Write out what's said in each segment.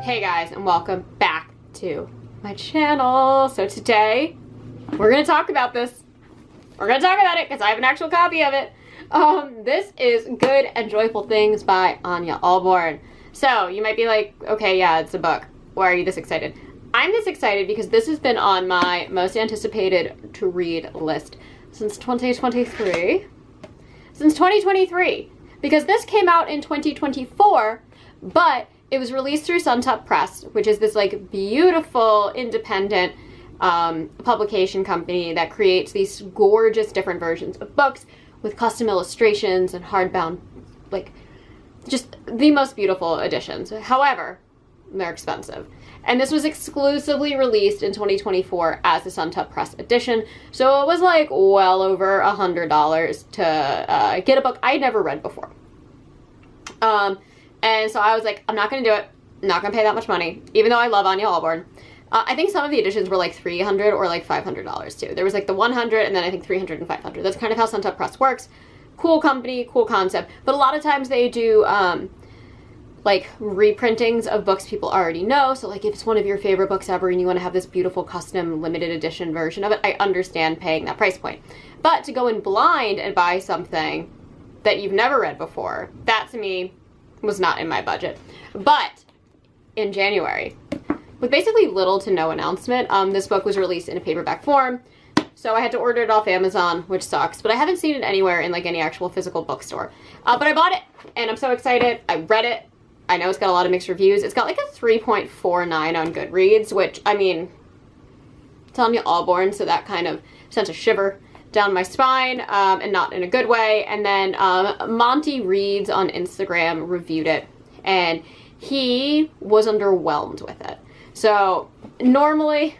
Hey guys, and welcome back to my channel. So today, we're gonna talk about this. We're gonna talk about it because I have an actual copy of it. This is Good and Joyful Things by Ania Ahlborn. So you might be like, okay, yeah, it's a book. Why are you this excited? I'm this excited because this has been on my most anticipated to read list since 2023. Since 2023. Because this came out in 2024, but it was released through Suntop Press, which is this like beautiful independent publication company that creates these gorgeous different versions of books with custom illustrations and hardbound, like just the most beautiful editions. However, they're expensive. And this was exclusively released in 2024 as the Suntop Press edition. So it was like well over $100 to get a book I'd never read before. And so I was like, I'm not going to do it. I'm not going to pay that much money, even though I love Ania Ahlborn. I think some of the editions were like $300 or like $500 too. There was like the 100 and then I think 300 and 500. That's kind of how Suntop Press works. Cool company, cool concept. But a lot of times they do like reprintings of books people already know. So like if it's one of your favorite books ever and you want to have this beautiful custom limited edition version of it, I understand paying that price point. But to go in blind and buy something that you've never read before, that to me was not in my budget. But in January, with basically little to no announcement, this book was released in a paperback form. So I had to order it off Amazon, which sucks, but I haven't seen it anywhere in like any actual physical bookstore. But I bought it and I'm so excited. I read it. I know it's got a lot of mixed reviews. It's got like a 3.49 on Goodreads, which I mean, it's Ania Ahlborn, so that kind of sent a shiver down my spine, and not in a good way. And then Monty Reads on Instagram reviewed it, and he was underwhelmed with it. So normally,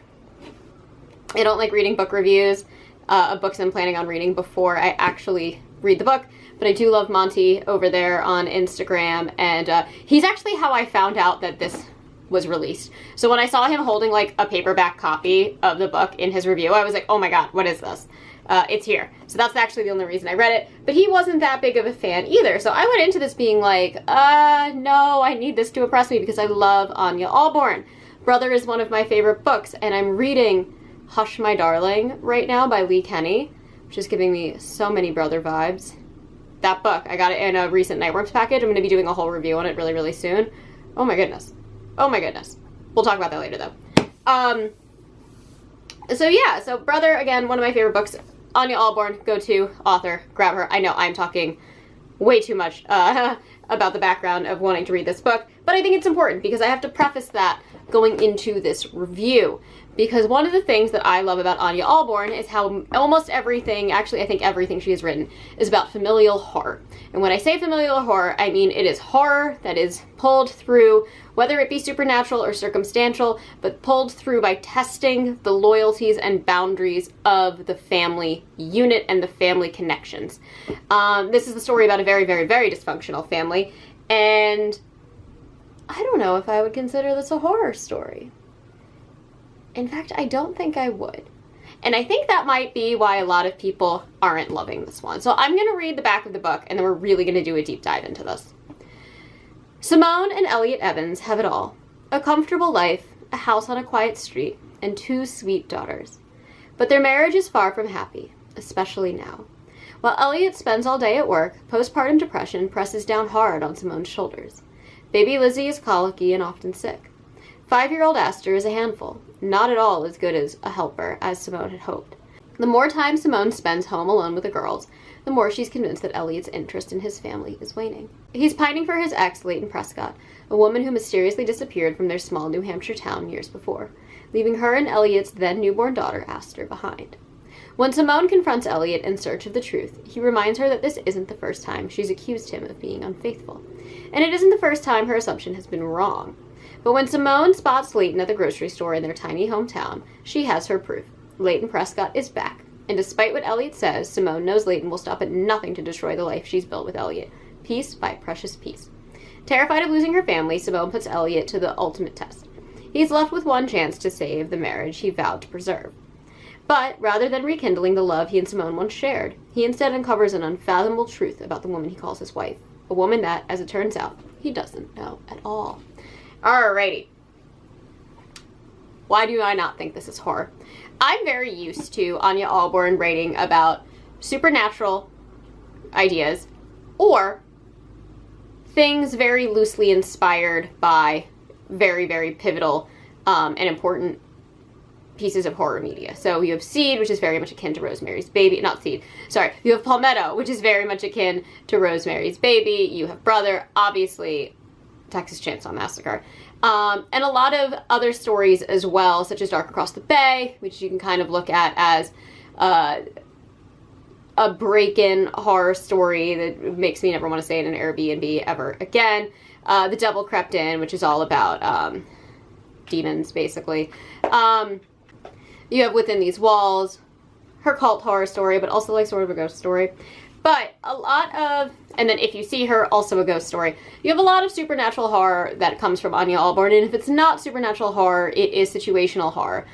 I don't like reading book reviews of books I'm planning on reading before I actually read the book, but I do love Monty over there on Instagram, and he's actually how I found out that this was released. So when I saw him holding like a paperback copy of the book in his review, I was like, oh my god, what is this? It's here. So that's actually the only reason I read it. But he wasn't that big of a fan either. So I went into this being like, no, I need this to impress me because I love Ania Ahlborn. Brother is one of my favorite books, and I'm reading Hush My Darling right now by Lee Kenny, which is giving me so many Brother vibes. That book, I got it in a recent Nightworms package. I'm going to be doing a whole review on it really, really soon. Oh my goodness. Oh my goodness. We'll talk about that later though. So yeah, so Brother, again, one of my favorite books. Ania Ahlborn, go-to author, grab her. I know I'm talking way too much about the background of wanting to read this book, but I think it's important because I have to preface that going into this review. Because one of the things that I love about Ania Ahlborn is how almost everything, actually I think everything she has written, is about familial horror. And when I say familial horror, I mean it is horror that is pulled through, whether it be supernatural or circumstantial, but pulled through by testing the loyalties and boundaries of the family unit and the family connections. This is the story about a very, very, very dysfunctional family, and I don't know if I would consider this a horror story. In fact, I don't think I would. And I think that might be why a lot of people aren't loving this one. So I'm going to read the back of the book, and then we're really going to do a deep dive into this. Simone and Elliot Evans have it all. A comfortable life, a house on a quiet street, and 2 sweet daughters. But their marriage is far from happy, especially now. While Elliot spends all day at work, postpartum depression presses down hard on Simone's shoulders. Baby Lizzie is colicky and often sick. 5-year-old Aster is a handful, not at all as good as a helper as Simone had hoped. The more time Simone spends home alone with the girls, the more she's convinced that Elliot's interest in his family is waning. He's pining for his ex, Leighton Prescott, a woman who mysteriously disappeared from their small New Hampshire town years before, leaving her and Elliot's then newborn daughter, Aster, behind. When Simone confronts Elliot in search of the truth, he reminds her that this isn't the first time she's accused him of being unfaithful, and it isn't the first time her assumption has been wrong. But when Simone spots Leighton at the grocery store in their tiny hometown, she has her proof. Leighton Prescott is back, and despite what Elliot says, Simone knows Leighton will stop at nothing to destroy the life she's built with Elliot, piece by precious piece. Terrified of losing her family, Simone puts Elliot to the ultimate test. He's left with one chance to save the marriage he vowed to preserve. But rather than rekindling the love he and Simone once shared, he instead uncovers an unfathomable truth about the woman he calls his wife, a woman that, as it turns out, he doesn't know at all. Alrighty, Why do I not think this is horror? I'm very used to Ania Ahlborn writing about supernatural ideas or things very loosely inspired by very, very pivotal and important pieces of horror media. So you have Seed, which is very much akin to Rosemary's Baby. Not Seed, sorry. You have Palmetto, which is very much akin to Rosemary's Baby. You have Brother, obviously Texas Chainsaw Massacre. And a lot of other stories as well, such as Dark Across the Bay, which you can kind of look at as a break-in horror story that makes me never want to stay in an Airbnb ever again. The Devil Crept In, which is all about demons, basically. You have Within These Walls, her cult horror story, but also like sort of a ghost story. But a lot of, and then If You See Her, also a ghost story. You have a lot of supernatural horror that comes from Ania Ahlborn, and if it's not supernatural horror, it is situational horror,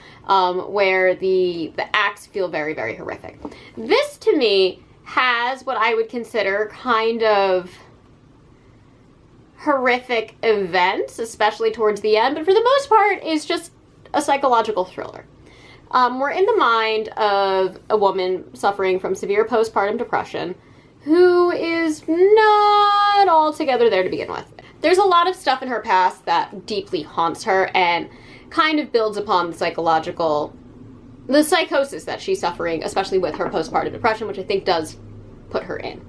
where the acts feel very, very horrific. This, to me, has what I would consider kind of horrific events, especially towards the end, but for the most part, is just a psychological thriller. We're in the mind of a woman suffering from severe postpartum depression who is not altogether there to begin with. There's a lot of stuff in her past that deeply haunts her and kind of builds upon the psychosis that she's suffering, especially with her postpartum depression, which I think does put her in.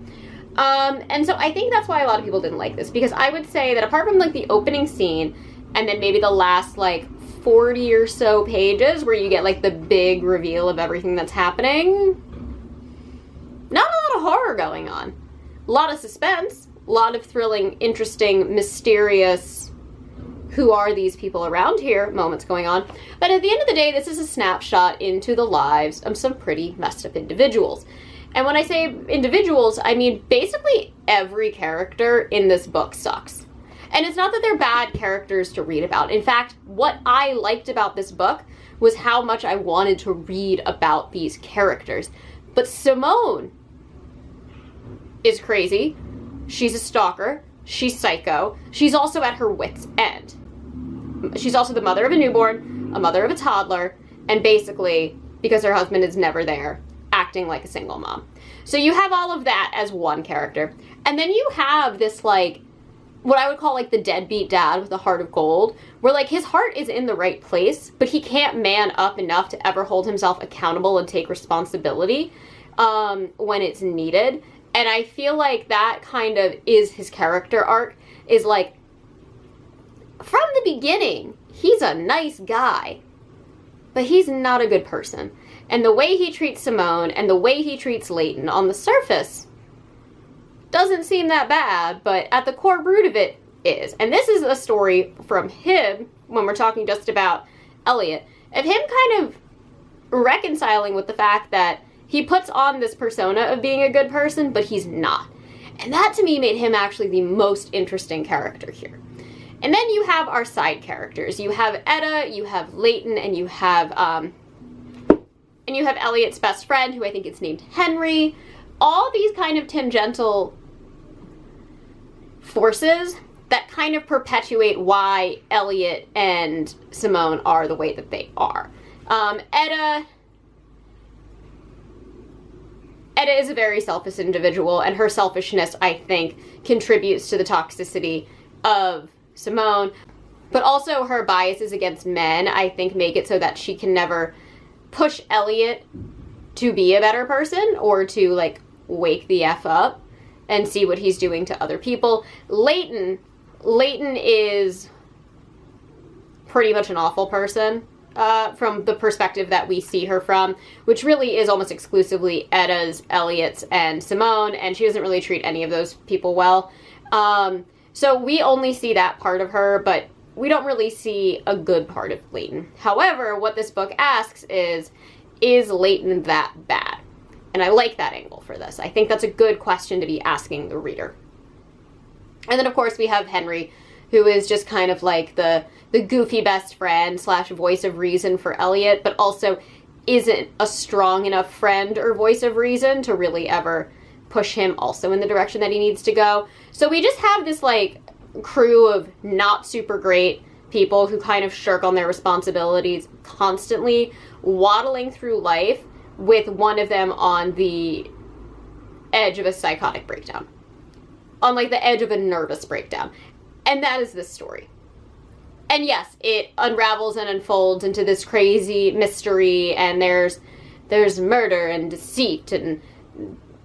And so I think that's why a lot of people didn't like this, because I would say that apart from like the opening scene and then maybe the last like 40 or so pages where you get like the big reveal of everything that's happening, not a lot of horror going on. A lot of suspense, a lot of thrilling, interesting, mysterious, who are these people around here moments going on. But at the end of the day, this is a snapshot into the lives of some pretty messed up individuals. And when I say individuals, I mean basically every character in this book sucks. And it's not that they're bad characters to read about. In fact, what I liked about this book was how much I wanted to read about these characters. But Simone is crazy. She's a stalker. She's psycho. She's also at her wit's end. She's also the mother of a newborn, a mother of a toddler, and basically, because her husband is never there, acting like a single mom. So you have all of that as one character. And then you have this like, what I would call like the deadbeat dad with a heart of gold, where like his heart is in the right place, but he can't man up enough to ever hold himself accountable and take responsibility when it's needed. And I feel like that kind of is his character arc, is like, from the beginning, he's a nice guy, but he's not a good person. And the way he treats Simone and the way he treats Leighton on the surface doesn't seem that bad, but at the core root of it is. And this is a story from him, when we're talking just about Elliot, of him kind of reconciling with the fact that he puts on this persona of being a good person, but he's not. And that to me made him actually the most interesting character here. And then you have our side characters. You have Etta, you have Leighton, and you have Elliot's best friend, who I think is named Henry. All these kind of tangential forces that kind of perpetuate why Elliot and Simone are the way that they are. Etta is a very selfish individual, and her selfishness, I think, contributes to the toxicity of Simone. But also her biases against men, I think, make it so that she can never push Elliot to be a better person or to, like, wake the F up and see what he's doing to other people. Leighton is pretty much an awful person from the perspective that we see her from, which really is almost exclusively Etta's, Elliot's, and Simone, and she doesn't really treat any of those people well. So we only see that part of her, but we don't really see a good part of Leighton. However, what this book asks is Leighton that bad? And I like that angle for this. I think that's a good question to be asking the reader. And then, of course, we have Henry, who is just kind of like the goofy best friend / voice of reason for Elliot, but also isn't a strong enough friend or voice of reason to really ever push him also in the direction that he needs to go. So we just have this, like, crew of not super great people who kind of shirk on their responsibilities constantly, waddling through life with one of them on the edge of a psychotic breakdown. On like the edge of a nervous breakdown. And that is this story. And yes, it unravels and unfolds into this crazy mystery, and there's murder and deceit and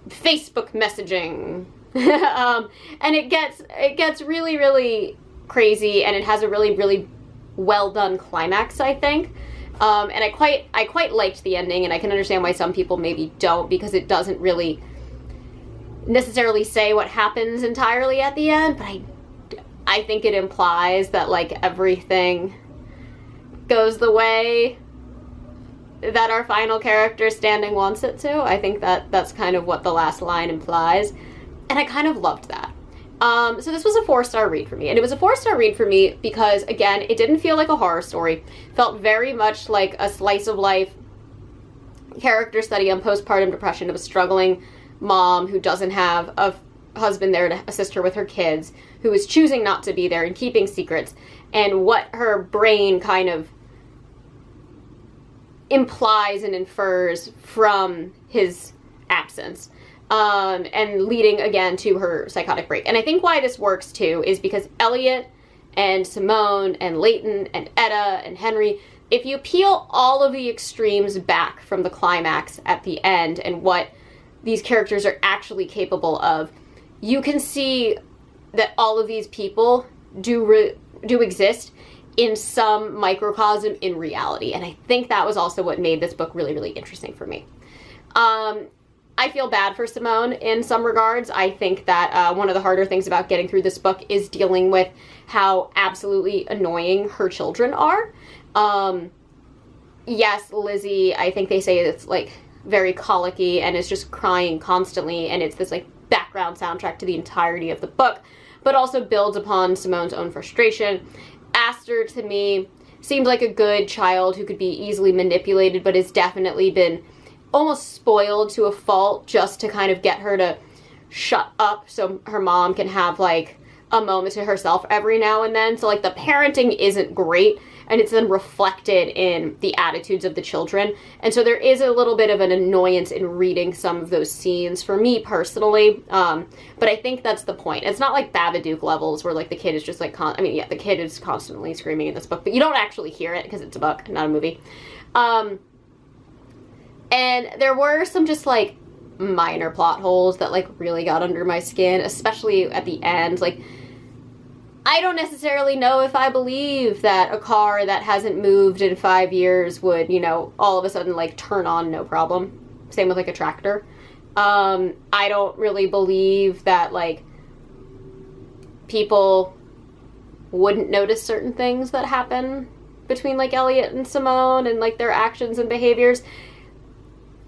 Facebook messaging. And it gets really, really crazy, and it has a really, really well done climax, I think. And I quite liked the ending, and I can understand why some people maybe don't, because it doesn't really necessarily say what happens entirely at the end, but I think it implies that like everything goes the way that our final character standing wants it to. I think that's kind of what the last line implies, and I kind of loved that. So this was a 4-star read for me, and it was a 4-star read for me because, again, it didn't feel like a horror story. It felt very much like a slice of life character study on postpartum depression of a struggling mom who doesn't have a husband there to assist her with her kids, who is choosing not to be there and keeping secrets, and what her brain kind of implies and infers from his absence, and leading again to her psychotic break. And I think why this works too is because Elliot and Simone and Leighton and Etta and Henry, if you peel all of the extremes back from the climax at the end and what these characters are actually capable of, you can see that all of these people do exist in some microcosm in reality. And I think that was also what made this book really, really interesting for me. I feel bad for Simone in some regards. I think that one of the harder things about getting through this book is dealing with how absolutely annoying her children are. Yes, Lizzie, I think they say it's like very colicky and is just crying constantly, and it's this like background soundtrack to the entirety of the book, but also builds upon Simone's own frustration. Aster, to me, seemed like a good child who could be easily manipulated, but has definitely been almost spoiled to a fault just to kind of get her to shut up so her mom can have like a moment to herself every now and then. So like the parenting isn't great, and it's then reflected in the attitudes of the children. And so there is a little bit of an annoyance in reading some of those scenes for me personally. But I think that's the point. It's not like Babadook levels where like the kid is just like, the kid is constantly screaming in this book, but you don't actually hear it because it's a book, not a movie. And there were some just like minor plot holes that like really got under my skin, especially at the end. Like, I don't necessarily know if I believe that a car that hasn't moved in 5 years would, you know, all of a sudden like turn on no problem. Same with like a tractor. I don't really believe that like people wouldn't notice certain things that happen between like Elliot and Simone and like their actions and behaviors.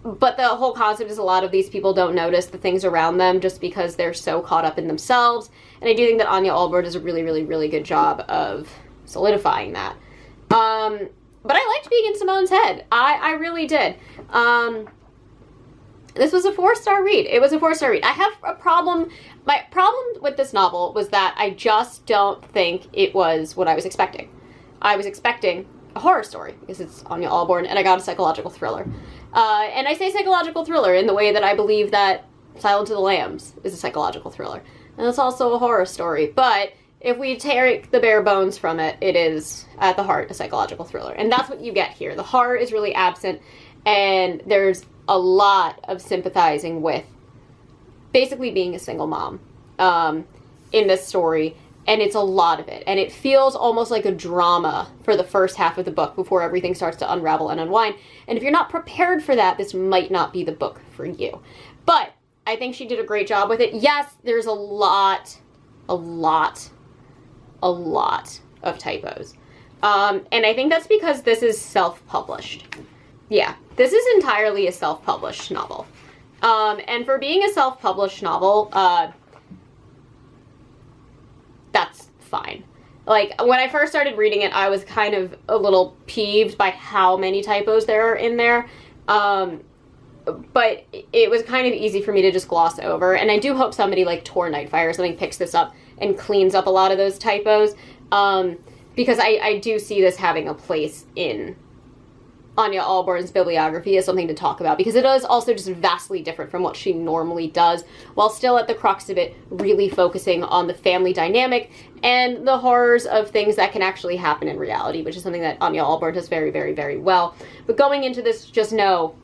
But the whole concept is a lot of these people don't notice the things around them just because they're so caught up in themselves. And I do think that Ania Ahlborn does a really, really, really good job of solidifying that. But I liked being in Simone's head. I really did. This was a 4-star read. It was a 4-star read. I have a problem. My problem with this novel was that I just don't think it was what I was expecting. I was expecting a horror story because it's Ania Ahlborn, and I got a psychological thriller. And I say psychological thriller in the way that I believe that Silence of the Lambs is a psychological thriller. And it's also a horror story. But if we take the bare bones from it, it is, at the heart, a psychological thriller. And that's what you get here. The horror is really absent, and there's a lot of sympathizing with basically being a single mom in this story. And it's a lot of it. And it feels almost like a drama for the first half of the book before everything starts to unravel and unwind. And if you're not prepared for that, this might not be the book for you. But I think she did a great job with it. Yes, there's a lot of typos. And I think that's because this is self-published. Yeah, this is entirely a self-published novel. And for being a self-published novel, that's fine. Like, when I first started reading it, I was kind of a little peeved by how many typos there are in there. But it was kind of easy for me to just gloss over. And I do hope somebody like Tor Nightfire or something picks this up and cleans up a lot of those typos. because I do see this having a place in Ania Ahlborn's bibliography as something to talk about, because it is also just vastly different from what she normally does, while still at the crux of it really focusing on the family dynamic and the horrors of things that can actually happen in reality, which is something that Ania Ahlborn does very, very, very well. But going into this, just know,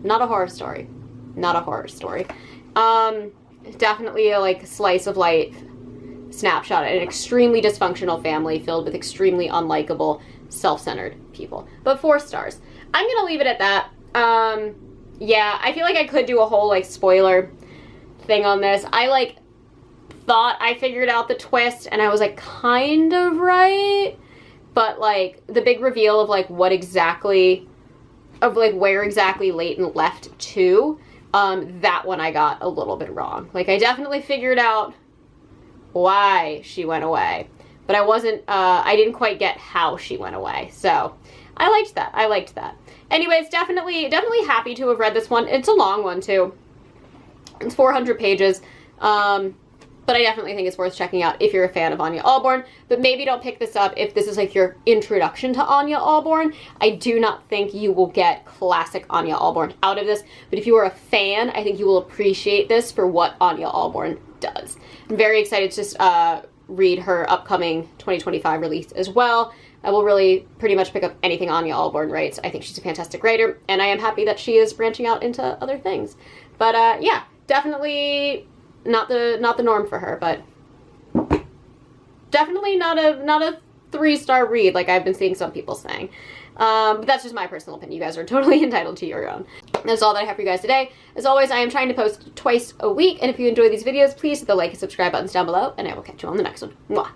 not a horror story. Not a horror story. Definitely a, like, slice of life snapshot at an extremely dysfunctional family filled with extremely unlikable, self-centered people. But 4 stars. I'm gonna leave it at that. Yeah, I feel like I could do a whole, like, spoiler thing on this. I, like, thought I figured out the twist, and I was, like, kind of right. But, like, the big reveal of, like, what exactly, of, like, where exactly Leighton left to, that one I got a little bit wrong. Like, I definitely figured out why she went away, but I didn't quite get how she went away. So I liked that. Anyways, definitely happy to have read this one. It's a long one too. It's 400 pages. But I definitely think it's worth checking out if you're a fan of Ania Ahlborn. But maybe don't pick this up if this is like your introduction to Ania Ahlborn. I do not think you will get classic Ania Ahlborn out of this. But if you are a fan, I think you will appreciate this for what Ania Ahlborn does. I'm very excited to just read her upcoming 2025 release as well. I will really pretty much pick up anything Ania Ahlborn writes. I think she's a fantastic writer, and I am happy that she is branching out into other things. But yeah, definitely not the norm for her, but definitely not a 3-star read like I've been seeing some people saying. But that's just my personal opinion. You guys are totally entitled to your own. That's all that I have for you guys today. As always, I am trying to post twice a week, and if you enjoy these videos, please hit the like and subscribe buttons down below, and I will catch you on the next one. Mwah.